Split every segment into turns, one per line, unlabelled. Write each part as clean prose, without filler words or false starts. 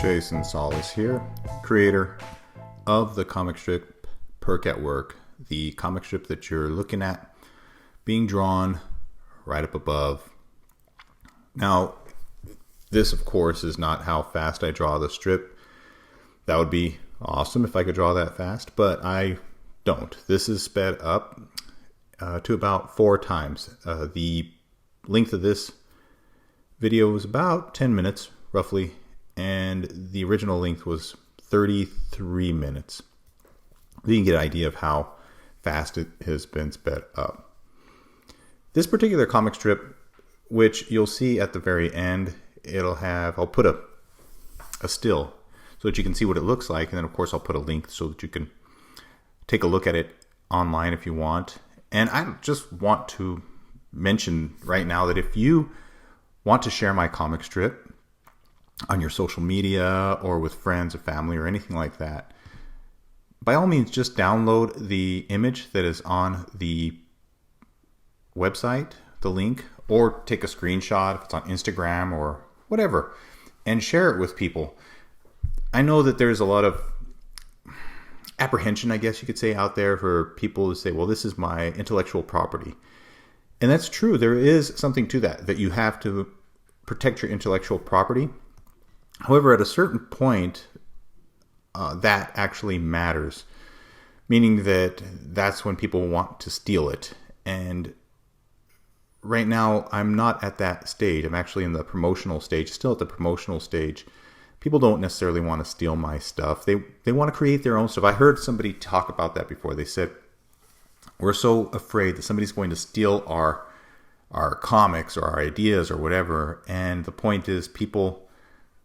Jason Solis here, creator of the comic strip Perk at Work, the comic strip that you're looking at being drawn right up above. Now, this of course is not how fast I draw the strip. That would be awesome if I could draw that fast, but I don't. This is sped up to about 4 times. The length of this video was about 10 minutes roughly, and the original length was 33 minutes. You can get an idea of how fast it has been sped up. This particular comic strip, which you'll see at the very end, I'll put a still so that you can see what it looks like, and then of course I'll put a link so that you can take a look at it online if you want. And I just want to mention right now that if you want to share my comic strip on your social media or with friends or family or anything like that, by all means just download the image that is on the website, the link, or take a screenshot if it's on Instagram or whatever, and share it with people. I know that there's a lot of apprehension, I guess you could say, out there for people to say, well, this is my intellectual property. And that's true. There is something to that you have to protect your intellectual property. However, at a certain point, that actually matters, meaning that that's when people want to steal it. And right now, I'm not at that stage. I'm actually in the promotional stage, still at the promotional stage. People don't necessarily want to steal my stuff. They want to create their own stuff. I heard somebody talk about that before. They said, we're so afraid that somebody's going to steal our comics or our ideas or whatever. And the point is, people,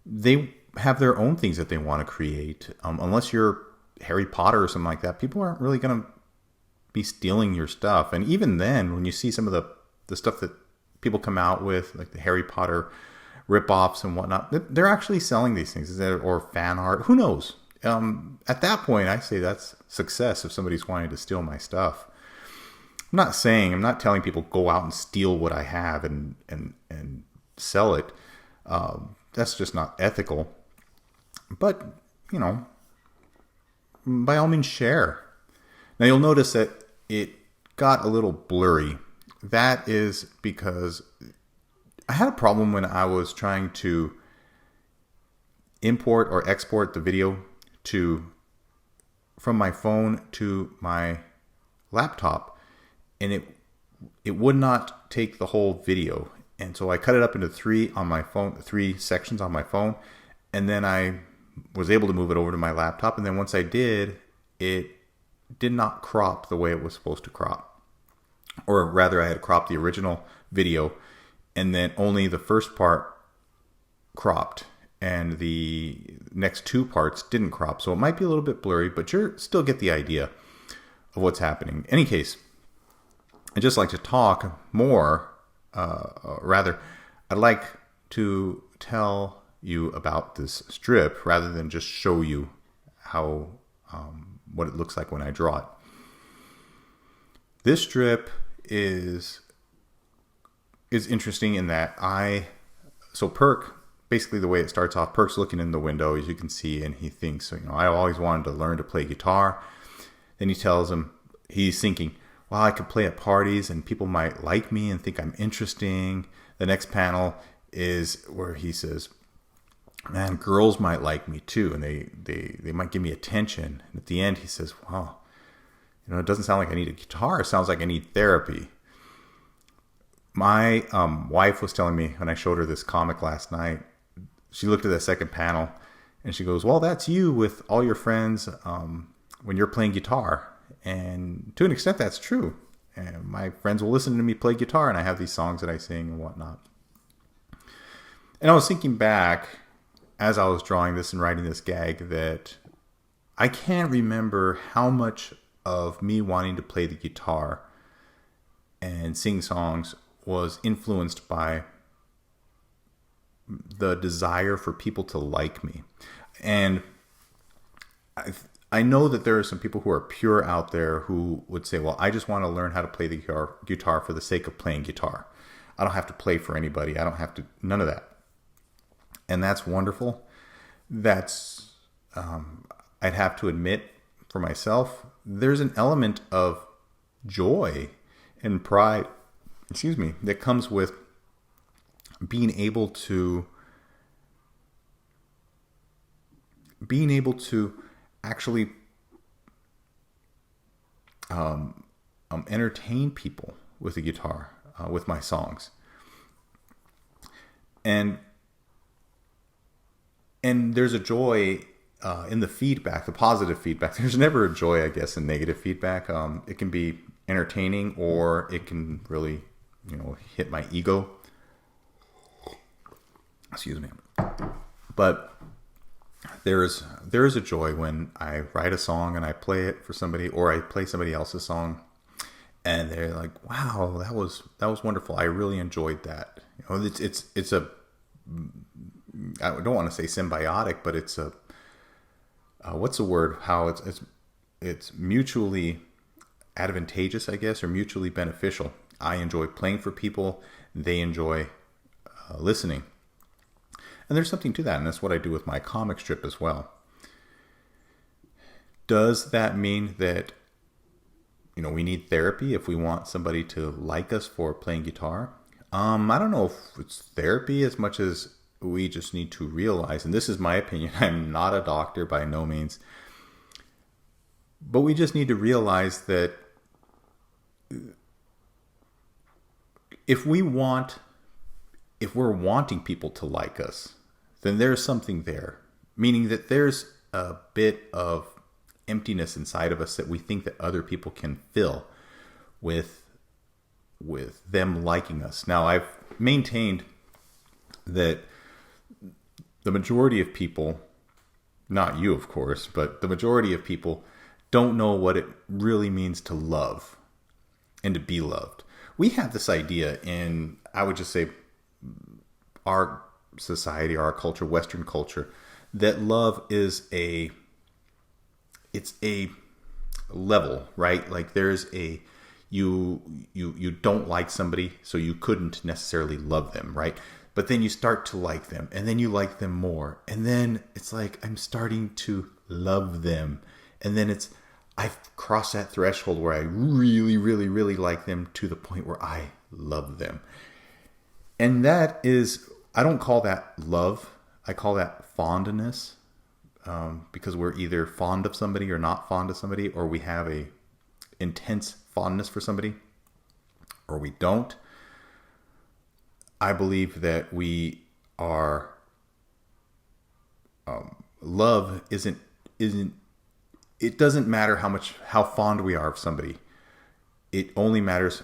they have their own things that they want to create. Unless you're Harry Potter or something like that, people aren't really going to be stealing your stuff. And even then, when you see some of the stuff that people come out with, like the Harry Potter rip-offs and whatnot, they're actually selling these things, or fan art. Who knows? At that point, I say that's success if somebody's wanting to steal my stuff. I'm not telling people go out and steal what I have and sell it. That's just not ethical. But, by all means, share. Now, you'll notice that it got a little blurry. That is because I had a problem when I was trying to import or export the video from my phone to my laptop, and it would not take the whole video. And so I cut it up into 3 sections on my phone, and then I was able to move it over to my laptop. And then once I did, it did not crop the way it was supposed to crop. Or rather, I had cropped the original video, and then only the first part cropped, and the next 2 parts didn't crop. So it might be a little bit blurry, but you still get the idea of what's happening. In any case, I'd just like to talk more. I'd like to tell you about this strip rather than just show you how what it looks like when I draw it. This strip is interesting in that Perk, basically the way it starts off, Perk's looking in the window, as you can see, and he thinks, I always wanted to learn to play guitar. Then he tells him, he's thinking, well, I could play at parties and people might like me and think I'm interesting. The next panel is where he says, man, girls might like me too, and they might give me attention. And at the end he says, wow, it doesn't sound like I need a guitar. It sounds like I need therapy. My wife was telling me when I showed her this comic last night, she looked at the second panel and she goes, well, that's you with all your friends when you're playing guitar. And to an extent, that's true. And my friends will listen to me play guitar, and I have these songs that I sing and whatnot. And I was thinking back as I was drawing this and writing this gag that I can't remember how much of me wanting to play the guitar and sing songs was influenced by the desire for people to like me. And I know that there are some people who are pure out there who would say, well, I just want to learn how to play the guitar for the sake of playing guitar. I don't have to play for anybody. I don't have to, none of that. And that's wonderful. that's, I'd have to admit for myself, there's an element of joy and pride, that comes with being able to actually entertain people with a guitar, with my songs. And there's a joy in the feedback, the positive feedback. There's never a joy, I guess, in negative feedback. It can be entertaining, or it can really, hit my ego. Excuse me. But there is a joy when I write a song and I play it for somebody, or I play somebody else's song, and they're like, "Wow, that was wonderful. I really enjoyed that." It's a, I don't want to say symbiotic, but it's a, what's the word? How it's mutually advantageous, I guess, or mutually beneficial. I enjoy playing for people; they enjoy listening, and there's something to that, and that's what I do with my comic strip as well. Does that mean that we need therapy if we want somebody to like us for playing guitar? I don't know if it's therapy as much as we just need to realize, and this is my opinion, I'm not a doctor by no means, but we just need to realize that if we're wanting people to like us, then there's something there. Meaning that there's a bit of emptiness inside of us that we think that other people can fill with them liking us. Now, I've maintained that the majority of people, not you of course, but the majority of people don't know what it really means to love and to be loved. We have this idea in, I would just say, our society, our culture, Western culture, that love is it's a level, right? Like there's a, you don't like somebody, so you couldn't necessarily love them, right? But then you start to like them, and then you like them more, and then it's like, I'm starting to love them, and then I've crossed that threshold where I really, really, really like them to the point where I love them. And that is, I don't call that love. I call that fondness, because we're either fond of somebody or not fond of somebody, or we have a intense fondness for somebody, or we don't. I believe that we are, love isn't, it doesn't matter how fond we are of somebody. It only matters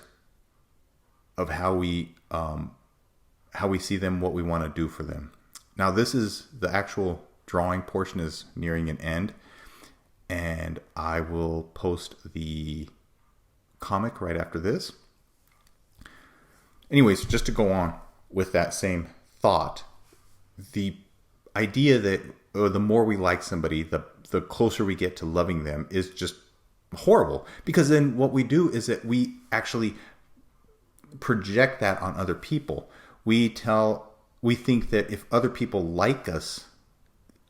of how we see them, what we want to do for them. Now, this is the actual drawing portion is nearing an end, and I will post the comic right after this. Anyways, just to go on with that same thought, the idea that the more we like somebody, the closer we get to loving them is just horrible. Because then what we do is that we actually project that on other people. We think that if other people like us,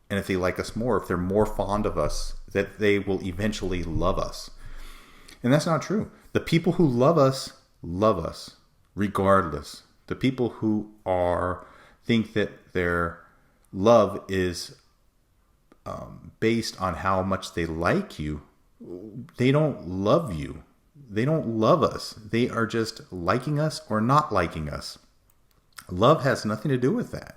and if they like us more, if they're more fond of us, that they will eventually love us. And that's not true. The people who love us regardless. The people who think that their love is based on how much they like you, they don't love you. They don't love us. They are just liking us or not liking us. Love has nothing to do with that.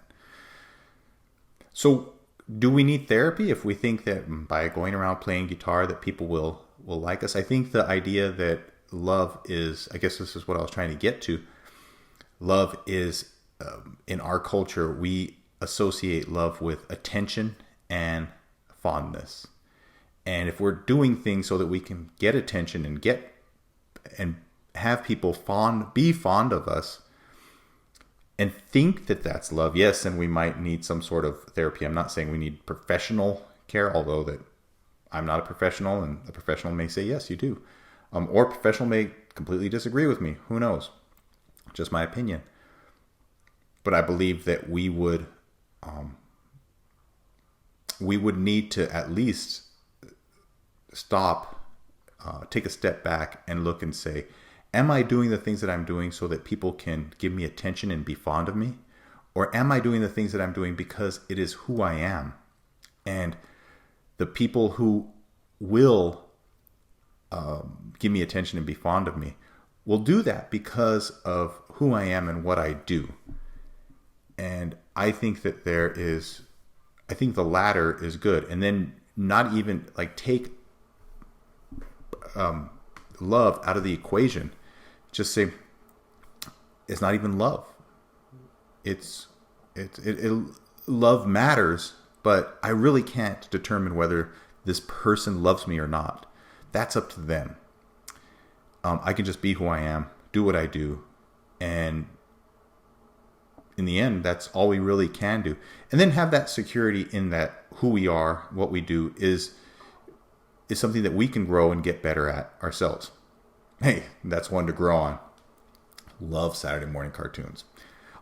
So do we need therapy if we think that by going around playing guitar that people will like us? I think the idea that love is, I guess this is what I was trying to get to. Love is, in our culture, we associate love with attention and fondness. And if we're doing things so that we can get attention and have people be fond of us, and think that that's love, yes, and we might need some sort of therapy. I'm not saying we need professional care, although that I'm not a professional, and a professional may say, yes, you do. Or a professional may completely disagree with me. Who knows? Just my opinion. But I believe that we would we would need to at least stop, take a step back and look and say, am I doing the things that I'm doing so that people can give me attention and be fond of me? Or am I doing the things that I'm doing because it is who I am? And the people who will give me attention and be fond of me will do that because of who I am and what I do. And I think that I think the latter is good. And then not even like take love out of the equation. Just say, it's not even love. Love matters, but I really can't determine whether this person loves me or not. That's up to them. I can just be who I am, do what I do, and in the end, that's all we really can do. And then have that security in that who we are, what we do is something that we can grow and get better at ourselves. Hey, that's one to grow on. Love Saturday morning cartoons.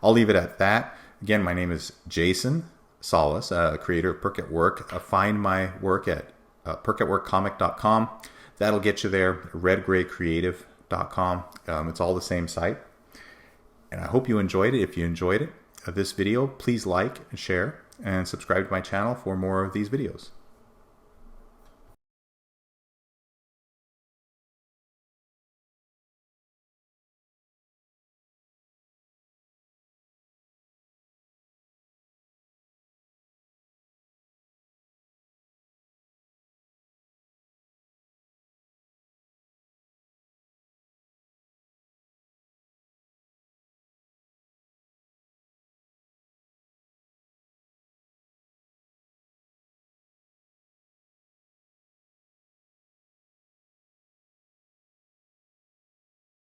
I'll leave it at that. Again, my name is Jason Solis, creator of Perk at Work. Find my work at perkatworkcomic.com. That'll get you there. redgraycreative.com. It's all the same site. And I hope you enjoyed it. If you enjoyed it, this video, please like and share and subscribe to my channel for more of these videos.